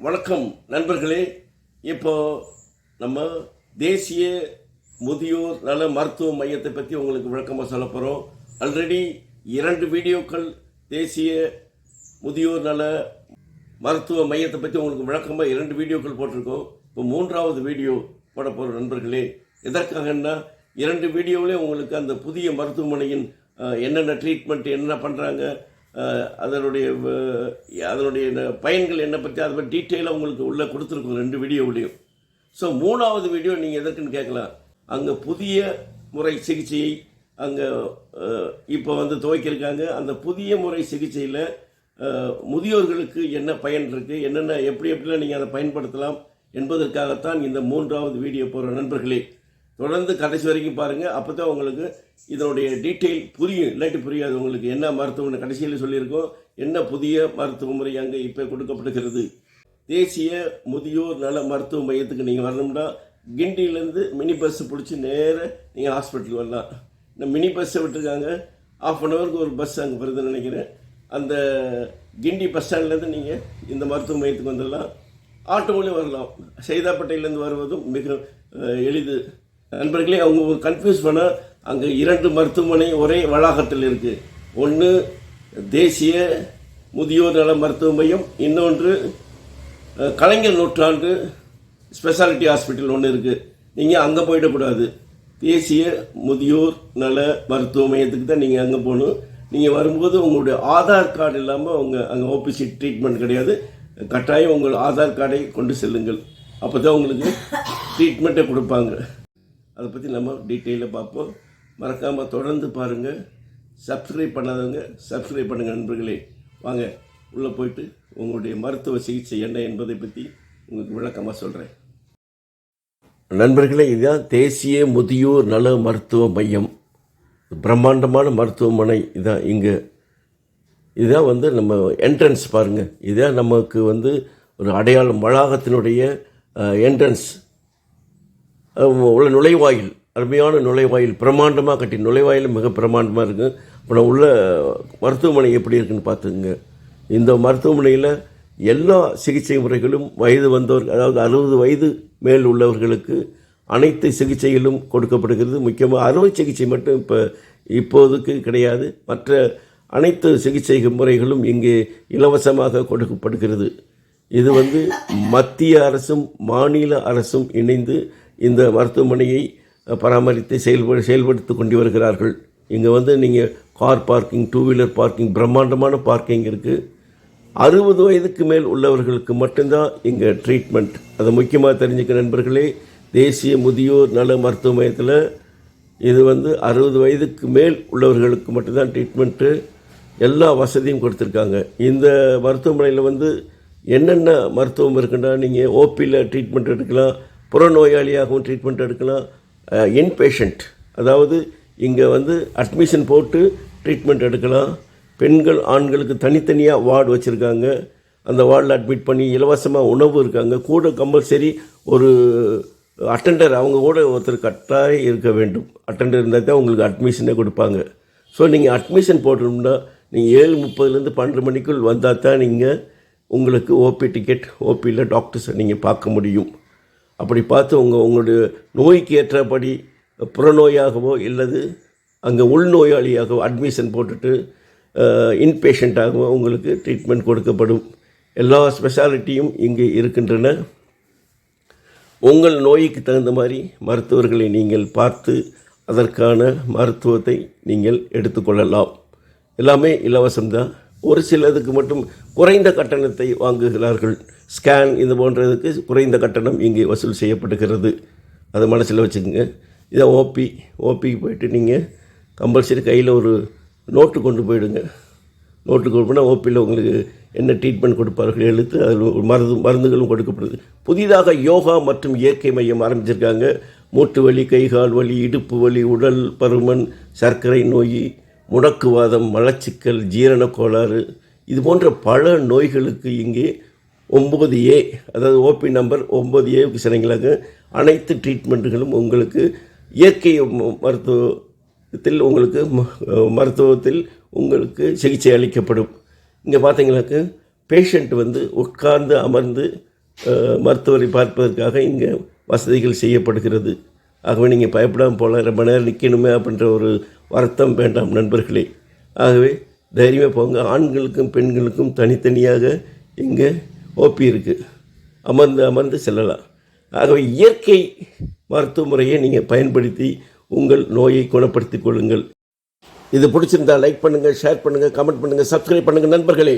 வணக்கம் நண்பர்களே. இப்போ நம்ம தேசிய முதியோர் நல மருத்துவ மையத்தை பற்றி உங்களுக்கு விளக்கமாக சொல்ல போகிறோம். ஆல்ரெடி 2 வீடியோக்கள் தேசிய முதியோர் நல மருத்துவ மையத்தை பற்றி உங்களுக்கு விளக்கமாக 2 வீடியோக்கள் போட்டிருக்கோம். இப்போ 3வது வீடியோ போட போகிற நண்பர்களே. எதற்காகன்னா 2 வீடியோவிலே உங்களுக்கு அந்த புதிய மருத்துவமனையின் என்னென்ன ட்ரீட்மெண்ட் என்ன பண்ணுறாங்க, அதனுடைய பயன்கள் என்ன பற்றி அதை பற்றி டீட்டெயிலாக உங்களுக்கு உள்ளே கொடுத்துருக்கோம் 2 வீடியோவிலையும். ஸோ 3வது வீடியோ நீங்கள் எதற்குன்னு கேட்கலாம். அங்கே புதிய முறை சிகிச்சையை அங்கே இப்போ துவக்கியிருக்காங்க. அந்த புதிய முறை சிகிச்சையில் முதியோர்களுக்கு என்ன பயன் இருக்குது, என்னென்ன எப்படிலாம் நீங்கள் அதை பயன்படுத்தலாம் என்பதற்காகத்தான் இந்த 3வது வீடியோ போகிற நண்பர்களே. தொடர்ந்து கடைசி வரைக்கும் பாருங்கள். அப்போ தான் உங்களுக்கு இதனுடைய டீட்டெயில் புரியும். இல்லாட்டி புரியாது உங்களுக்கு. என்ன மருத்துவமனை கடைசியில் சொல்லியிருக்கோம், என்ன புதிய மருத்துவ முறை அங்கே இப்போ கொடுக்கப்படுகிறது. தேசிய முதியோர் நல மருத்துவ மையத்துக்கு நீங்கள் வரணும்னா கிண்டியிலேருந்து மினி பஸ்ஸு பிடிச்சி நேராக நீங்கள் ஹாஸ்பிட்டலுக்கு வரலாம். இந்த மினி பஸ்ஸை விட்டுருக்காங்க. 1/2 ஹவருக்கு ஒரு பஸ் அங்கே வருதுன்னு நினைக்கிறேன். அந்த கிண்டி பஸ் ஸ்டாண்ட்லேருந்து நீங்கள் இந்த மருத்துவ மையத்துக்கு வந்துடலாம். ஆட்டோவிலையும் வரலாம். சைதாப்பேட்டையிலேருந்து வருவதும் மிக எளிது. நண்பர்களே, அவங்க கன்ஃபியூஸ் பண்ண அங்கே 2 மருத்துவமனை ஒரே வளாகத்தில் இருக்குது. ஒன்று தேசிய முதியோர் நல மருத்துவ மையம், இன்னொன்று கலைஞர் நூற்றாண்டு ஸ்பெஷாலிட்டி ஹாஸ்பிட்டல் ஒன்று இருக்குது. நீங்கள் அங்கே போயிடக்கூடாது. தேசிய முதியோர் நல மருத்துவ மையத்துக்கு தான் நீங்கள் அங்கே போகணும். நீங்கள் வரும்போது உங்களுடைய ஆதார் கார்டு இல்லாமல் அங்கே ஓபிசி ட்ரீட்மெண்ட் கிடையாது. கட்டாயம் உங்கள் ஆதார் கார்டை கொண்டு செல்லுங்கள். அப்போ தான் உங்களுக்கு ட்ரீட்மெண்ட்டை கொடுப்பாங்க. அதை பற்றி நம்ம டீட்டெயிலாக பார்ப்போம். மறக்காமல் தொடர்ந்து பாருங்கள். சப்ஸ்கிரைப் பண்ணாதவங்க சப்ஸ்கிரைப் பண்ணுங்கள் நண்பர்களே. வாங்க உள்ளே போயிட்டு உங்களுடைய மருத்துவ சிகிச்சை என்ன என்பதை பற்றி உங்களுக்கு விளக்கமாக சொல்கிறேன். நண்பர்களே, இதுதான் தேசிய முதியோர் நல மருத்துவ மையம். பிரம்மாண்டமான மருத்துவமனை இதுதான். இங்கே இதுதான் நம்ம என்ட்ரன்ஸ் பாருங்கள். இதுதான் நமக்கு ஒரு அடையாளம். வளாகத்தினுடைய என்ட்ரன்ஸ் உள்ள நுழைவாயில். அருமையான நுழைவாயில், பிரமாண்டமாக கட்டி நுழைவாயில் மிக பிரமாண்டமாக இருக்குது. இப்போ நான் உள்ள மருத்துவமனை எப்படி இருக்குன்னு பார்த்துங்க. இந்த மருத்துவமனையில் எல்லா சிகிச்சை முறைகளும் வயது வந்தவர், அதாவது 60 வயது மேல் உள்ளவர்களுக்கு அனைத்து சிகிச்சைகளும் கொடுக்கப்படுகிறது. முக்கியமாக அறுவை சிகிச்சை மட்டும் இப்போதுக்கு கிடையாது. மற்ற அனைத்து சிகிச்சை முறைகளும் இங்கே இலவசமாக கொடுக்கப்படுகிறது. இது மத்திய அரசும் மாநில அரசும் இணைந்து இந்த மருத்துவமனையை பராமரித்து செயல்படுத்தி கொண்டு வருகிறார்கள். இங்கே நீங்கள் கார் பார்க்கிங், 2 வீலர் பார்க்கிங், பிரம்மாண்டமான பார்க்கிங் இருக்குது. 60 வயதுக்கு மேல் உள்ளவர்களுக்கு மட்டும்தான் இங்கே ட்ரீட்மெண்ட். அதை முக்கியமாக தெரிஞ்சுக்க நண்பர்களே. தேசிய முதியோர் நல மருத்துவ மையத்தில் இது 60 வயதுக்கு மேல் உள்ளவர்களுக்கு மட்டும்தான் ட்ரீட்மெண்ட்டு. எல்லா வசதியும் கொடுத்துருக்காங்க. இந்த மருத்துவமனையில் என்னென்ன மருத்துவம் இருக்குன்னா, நீங்கள் ஓபியில் ட்ரீட்மெண்ட் எடுக்கலாம், புறநோயாளியாகவும் ட்ரீட்மெண்ட் எடுக்கலாம். இன்பேஷண்ட், அதாவது இங்கே அட்மிஷன் போட்டு ட்ரீட்மெண்ட் எடுக்கலாம். பெண்கள் ஆண்களுக்கு தனித்தனியாக வார்டு வச்சுருக்காங்க. அந்த வார்டில் அட்மிட் பண்ணி இலவசமாக உணவு இருக்காங்க. கூட கம்பல்சரி ஒரு அட்டெண்டர், அவங்க கூட ஒருத்தர் கட்டாயம் இருக்க வேண்டும். அட்டெண்டர் இருந்தால் தான் உங்களுக்கு அட்மிஷனே கொடுப்பாங்க. ஸோ நீங்கள் அட்மிஷன் போட்டோம்னா நீங்கள் 7:30 12 மணிக்குள் வந்தால் தான் உங்களுக்கு ஓபி டிக்கெட், ஓபியில் டாக்டர்ஸை நீங்கள் பார்க்க முடியும். அப்படி பார்த்து உங்களுடைய நோய்க்கு ஏற்றபடி புறநோயாகவோ இல்லது அங்கே உள்நோயாளியாகவோ அட்மிஷன் போட்டுட்டு இன்பேஷண்ட்டாகவோ உங்களுக்கு ட்ரீட்மெண்ட் கொடுக்கப்படும். எல்லா ஸ்பெஷாலிட்டியும் இங்கே இருக்கின்றன. உங்கள் நோய்க்கு தகுந்த மாதிரி மருத்துவர்களை நீங்கள் பார்த்து அதற்கான மருத்துவத்தை நீங்கள் எடுத்துக்கொள்ளலாம். எல்லாமே இலவசம்தான். ஒரு சிலதுக்கு மட்டும் குறைந்த கட்டணத்தை வாங்குகிறார்கள். ஸ்கேன் இது போன்றதுக்கு குறைந்த கட்டணம் இங்கே வசூல் செய்யப்படுகிறது. அதை மனசில் வச்சுக்கோங்க. இதை ஓபிக்கு போய்ட்டு நீங்கள் கம்பல்சரி கையில் ஒரு நோட்டு கொண்டு போயிடுங்க. நோட்டு கொண்டு போனால் ஓபியில் உங்களுக்கு என்ன ட்ரீட்மெண்ட் கொடுப்பார்கள் எழுத்து அதில் மருந்துகளும் கொடுக்கப்படுது. புதிதாக யோகா மற்றும் இயற்கை மையம் ஆரம்பிச்சிருக்காங்க. மூட்டு வலி, கைகால் வலி, இடுப்பு வலி, உடல் பருமன், சர்க்கரை நோய், முடக்குவாதம், மலச்சிக்கல், ஜீரண கோளாறு, இது போன்ற பல நோய்களுக்கு இங்கே 9A, அதாவது ஓபி நம்பர் 9Aவுக்கு சரிங்களாங்க. அனைத்து ட்ரீட்மெண்ட்டுகளும் உங்களுக்கு இயற்கை மருத்துவத்தில் உங்களுக்கு சிகிச்சை அளிக்கப்படும். இங்கே பார்த்தீங்கன்னாக்க பேஷண்ட் உட்கார்ந்து அமர்ந்து மருத்துவரை பார்ப்பதற்காக இங்கே வசதிகள் செய்யப்படுகிறது. ஆகவே நீங்கள் பயப்படாமல் போகலாம். ரொம்ப நேரம் நிற்கணுமே அப்படின்ற ஒரு வருத்தம் வேண்டாம் நண்பர்களே. ஆகவே தைரியமாக போங்க. ஆண்களுக்கும் பெண்களுக்கும் தனித்தனியாக இங்கே ஓபி இருக்குது. அமர்ந்து செல்லலாம். ஆகவே இயற்கை மருத்துவ முறையை நீங்கள் பயன்படுத்தி உங்கள் நோயை குணப்படுத்திக் கொள்ளுங்கள். இது பிடிச்சிருந்தால் லைக் பண்ணுங்கள், ஷேர் பண்ணுங்கள், கமெண்ட் பண்ணுங்கள், சப்ஸ்கிரைப் பண்ணுங்கள் நண்பர்களே.